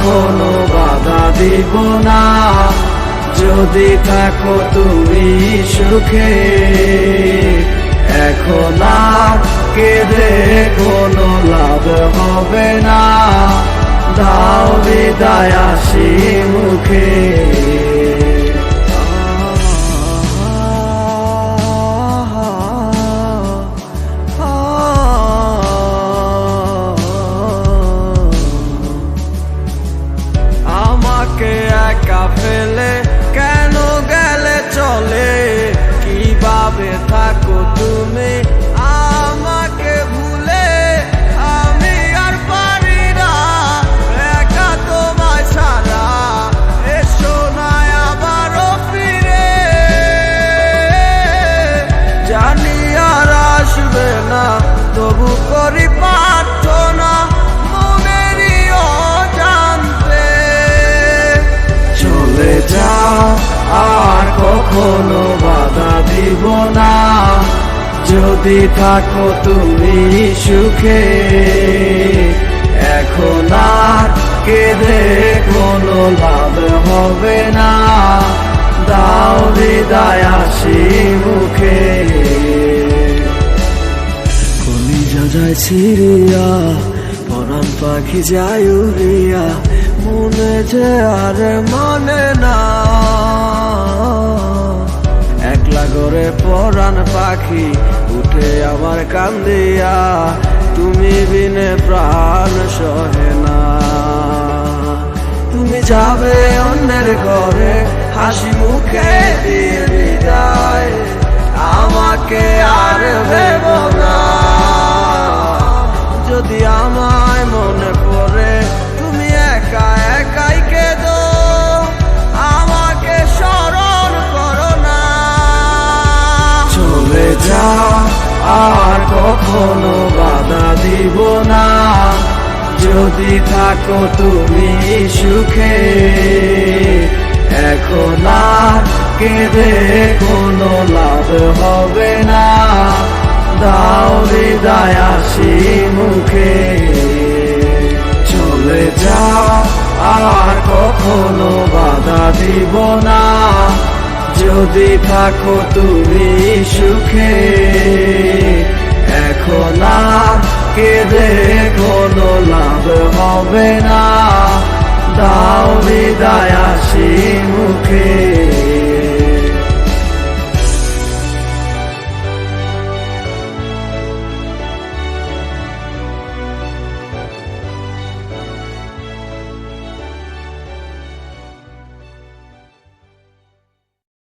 কখনো বাধা দিব না, যদি থাকো তুমি সুখে। এখন আর কেঁদে কোনো লাভ হবে না, দাও বিদায় হাসি মুখে। আমাকে একা ফেলে কেন গেলে চলে, কিভাবে থাকো তুমি আমাকে ভুলে। আমি আর পারি না একা তোমায় ছাড়া, এসো না আবারও ফিরে। জানি আর আসবে না, তবু করি প্রার্থনা মনেরই অজান্তে। চলে যাও আর কখনো বাধা দিব না, যদি থাকো তুমি সুখে। এখন আর কেঁদে কোনো লাভ হবে না, দাও বিদায় হাসি মুখে। কলিজা যায় ছিড়িয়া, পরাণ পাখি যায় উড়িয়া, মনে যে আর মানে না। একলা ঘরে পরাণ পাখি উঠে আমার কান্দিয়া, তুমি বিনে প্রাণ সহে না। তুমি যাবে অন্যের ঘরে, হাসি মুখে দিয়ে বিদায়, আমাকে আর ভেব না। যদি আমায় মনে পড়ে তুমি একা একাই কেঁদো, আমাকে স্মরণ করো না। চলে যাও আর কখনো বাধা দিব না, যদি থাকো তুমি সুখে। এখন আর কেঁদে কোনো লাভ হবে না, দাও বিদায় হাসি মুখে। চলে যাও আর কখনো বাধা দিব না, যদি থাকো তুমি সুখে। এখন আর কেঁদে কোনো লাভ হবে না, দাও বিদায় হাসি মুখে।